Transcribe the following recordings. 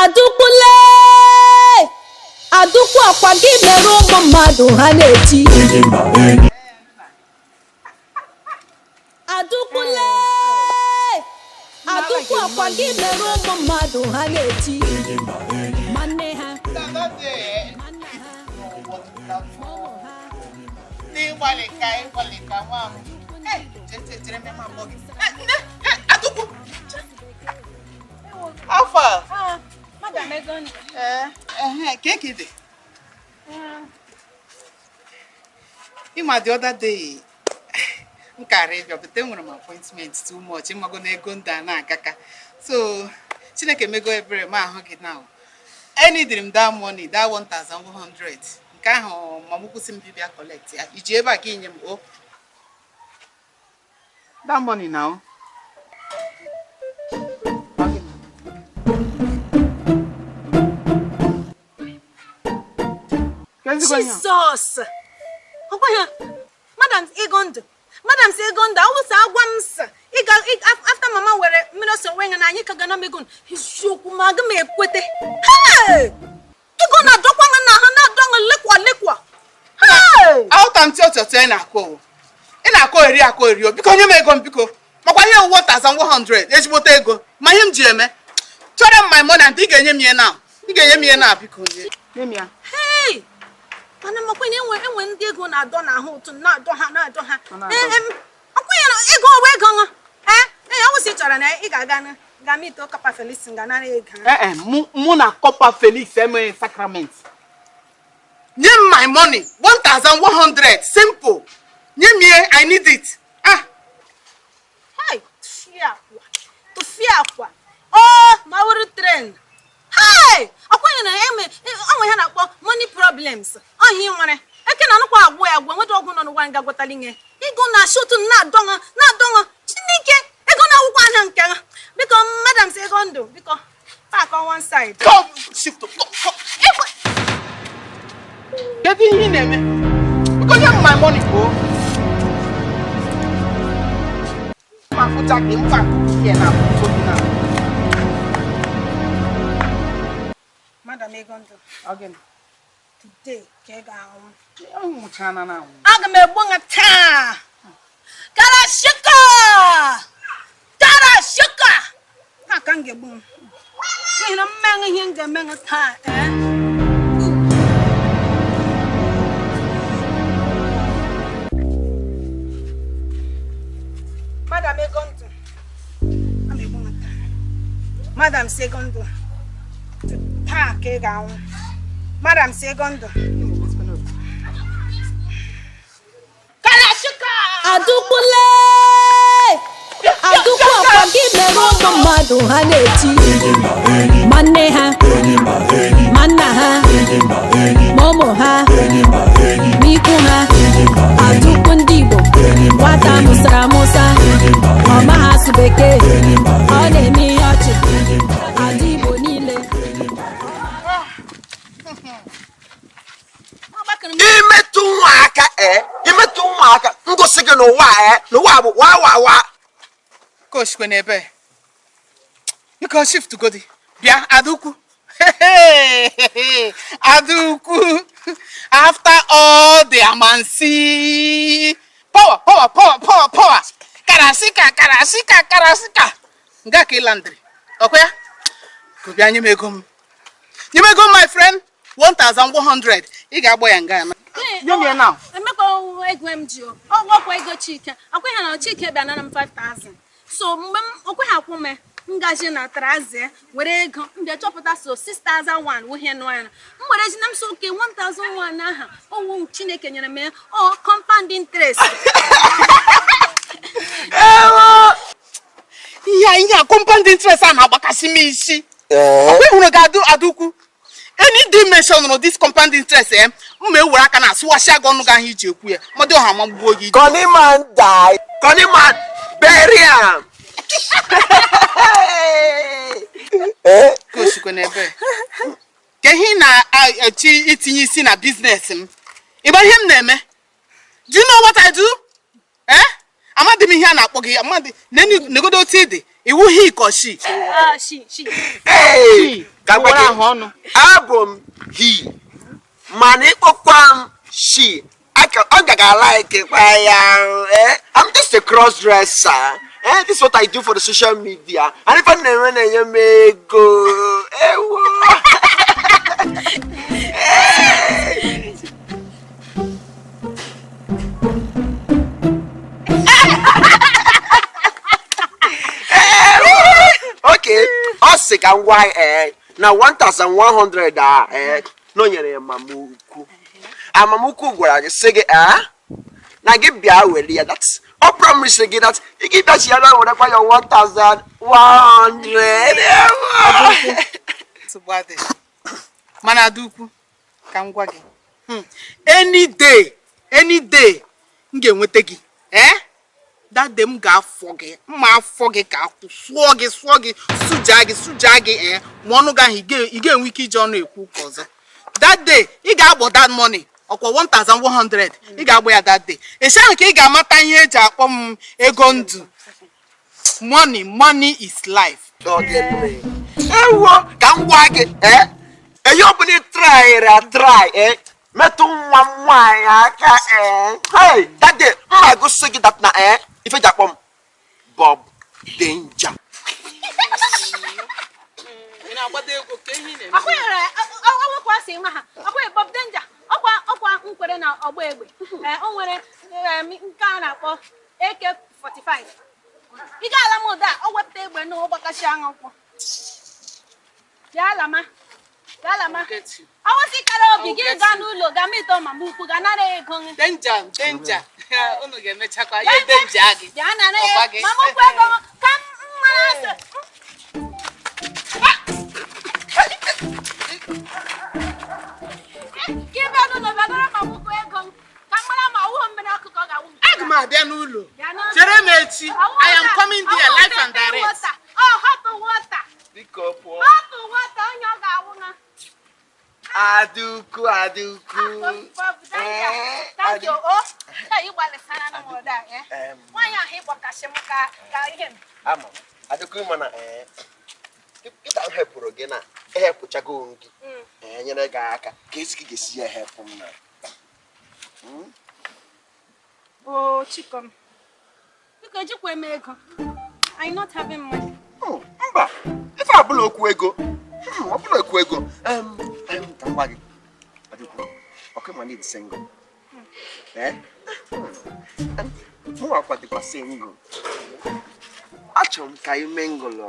Adukwule Adukwu akwa gị mere ụmụ mmadụ ha na-eti Adukwule Adukwu akwa gị mere ụmụ mmadụ ha na-eti manne ha Alpha. Madam Egon. Cake it. The other day, but then when my appointment too much, I'm gonna go down kaka. So, Chineke me go every man hug it now. Any dream that money, that 1,100. Can't mamuku simply collect. Did you ever get him? Oh, that money now. Jesus! Madam Egon. Madam Egon, I was once. After Mama were Minos and Wing and I can go megun. His shook magame quete. Hey! Egon, I don't want to liquor. Hey! Out and tell to in a call. In a call, you because you may go because my 1,100. It's what they go. My him, Jimmy. Tell them my money and dig a me now. You get me now because. Hey! Ana makwene enwe ndị ego na-adọ na ahụ otu na-adọ ha ego we go awụsị chọrọ na ị ga meet Copper Felix nganara ego mụ na Copper Felix eme sacrament. Nye my money 1,100 simple. Nye me I need it. Hey, fiakwa. Oh, ma wuru train. Hey! Akwanye na onwe ha na-akpọ money problems. Ohi nwere. Eke na nukwa agwụ nweta ọgwụ nọ n'ụwa nga gwatalinge. Ego na shoot na-adọnga. Chineke, ego na akwụkwọ anya nke ha. Biko Madam Segondo, biko park on one side. Come, shift. Get in here, man. Because you have my money, bro. My foot back here now. Madam Egondo. Again. Today, kega I'm trying now. Aga me bunga ta. Karashika. Ha kange bun. Ni na menga hinga menga ta Madam Egondo. Ame bunga ta. Madam Segondo. Pa kega Madam Segondo. Adukwule Adukwu akwa gị mere ụmụ mmadụ ha na-eti manne ha manna ha ụmụ ha n'ikwu ha Adaukwu Ndigbo nwata mụsara amụsa ọma ha asụ bekee ọ na-eme ihe ọchị ada Igbo niile imetu ụmụaka ngosi gị n'ụwa bụ wa Coach Kwenebe. You can shift to Godi. Bia Adaukwu. Adaukwu. After all the amansi. Power. Karasika. Ngaki landry. Okay? Kubia nyemegom. My friend. 1,100. Iga boy and Ghana. You me now. Emeko ego MGO. Ọgwọ ego Chike. Akwe ha na Chike bịa na 5,000. So mgbe okwe ha kwume ngaji na traze were ego mbịa chọpụta so 6,001 wuhe no ya. Mwere ji na mso ke 1,001 aha. Owu Chineke nyere me compound interest. Ya compound interest a na-agbakasị m isi. Okwe hụrụ ga Adaukwu. Any dimension of this compound interest, me were I can aswash a gun guy here. Mother Hamburg. Connie man die. Connie man bury him. Coach Kwenebe. Can he na eating you in a business? About him name. Do you know what I do? I'm not doing here now. Okay, I'm not. Then you go to see it. It will he or she. She. Hey. Album he. Money okwan she. I like it. I'm just a cross dresser. This is what I do for the social media. And if I never may go. Okay, us can why now 1,100 no nyere mamuku. Amamuku gwara gị sị gị na gị bịa weli ya. That's I promise gị that you give that ya na whatever your 1,100. Mana Adaukwu ka m gwa gị. Any day m ga-enweta gị. That day m ga-afọ gị. Mma afọ gị ka akwụ sụọ gị suja gị ma ọnụ gị ị ga-enwe ike iji ọnụ ekwu ụka ọzọ. That day ị ga-agbọ that money ọkwa 1,100 ị ga-agbọ ya that day. Esi ahụ ka ị ga-amata ihe eji akpọ m ego ndụ. Money is life. Ewo ka m gwa gị eyi ọbụla try metụ nwa m nwaanyị aka hey that day mma gosi gị that na ife ji akpọ m Bob Danger. Bob Danger ọkwa nkwere na ọgba egbe o nwere nke a na-akpọ AK-45 ị ga-ala m ụda o wepụta egbe na ọgbakashi aṅụ kwụ ya lama awụsị kara obi gị gaa n'ụlọ ga mịtọ ma ukwu ga nara ego Danger unu ga-emechakwa ya Danger gị ya nara ego ma mụkwu ego ka mmasị abịa n'ụlọ chere m echi. I am coming there live and direct. Hot water onye ọ ga-awụ na Adaukwu thank you ị gbalịsara na mọda nwaanyị ahụ ịgbọkashi m ka ihe ama Adaukwu mana ịta hepụrụ gị na ehepụchago gị nyere gị aka ka esi ga-esi ya hepụ m na Chikom biko jikwa m ego I'm not having money. Mba ife abụla okwu ego ka m gwa gị Adaukwu ọkụ ma need single mụ akwadịkwa single achọrọ m ka ị mingle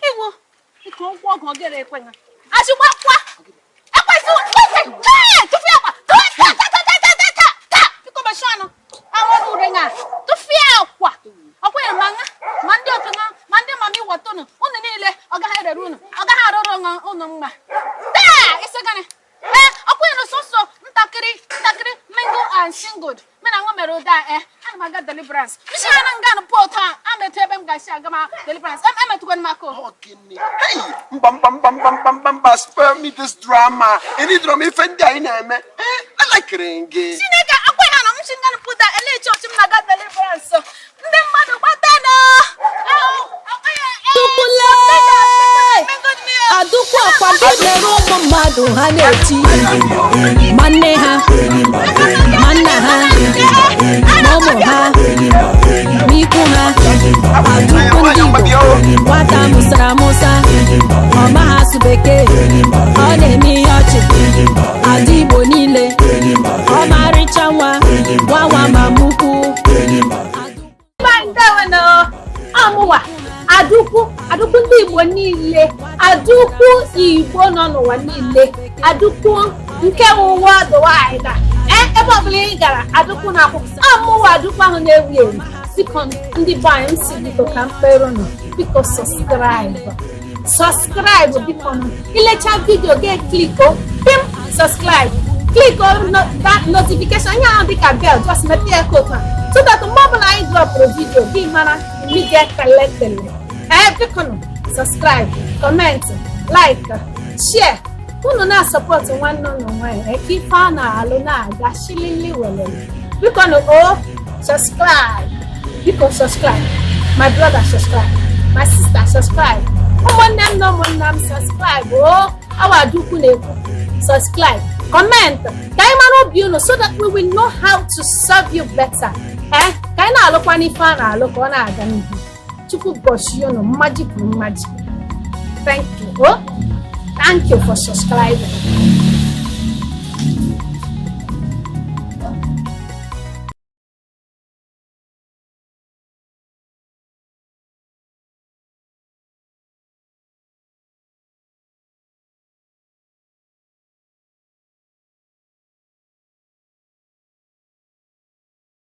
Iwo iko ụgwọ ọgụ ogere ekwenga achịkwa kwa ekwesị tụfịa kwa biko bashano awọdụ renga tụfịa kwa ọkwa manga ma ndị okenga ma ndị mami watonu unu niile ọ gaghị erere unu ọ gaghị arụrụ unu mma isegane ọkwa sọsọ ntakịrị mingle and single mena nwa mere ụda ana m aga deliverance misi ha na nga port a ametụ ebe m ga-esi aga ma deliverance emetụkwa m aka hey mba spare me this drama any drama ife ndị anyị na-eme I like gị Chineke akwa ha na m si nga pụta ele chọọchị m na-aga deliverance ndị mmadụ gbatanụ Adaukwu akwadebere ụmụ mmadụ ha na-eti ma nne ha ma nna ha ma ụmụ ha ma ikwu ha. Adaukwu Ndigbo nwata mụsara amụsa ọ maghị asụ bekee ọ na-eme ihe ọchị ada Igbo niile ọ marịcha nwa ma mukwu Adaukwu Ndigbo niile Adaukwu Igbo nọ n'ụwa niile Adaukwu nke ụwa dụwaịda ebe ọbụla ị gara Adaukwu na-akwụ amụwa Adaukwu ahụ na-ewu ewu biko ndị be anyị si biko ka mkpere nọ biko subscribe biko ilecha vidio ga-ekliko pim subscribe kliko that notification anya ahụ dịka bell just mete ya kotu so that mgbe ọbụla anyị dropụrụ vidio gị mara immediately biko subscribe comment like share unu na-support nwanne unu nwanyị ka ife a na-alụ na-aga shilili welele biko subscribe biko subscribe my brother subscribe my sister subscribe ụmụnne m na ụmụnna m subscribe Adaukwu na-ekwu subscribe comment ka anyị mara obi unu so that we will know how to serve you better ka anyị na-alụkwa n'ife a na-alụ ka ọ na-aga n'ihu Chukwu gọzie unu mmaji kwuru mmaji thank you for subscribing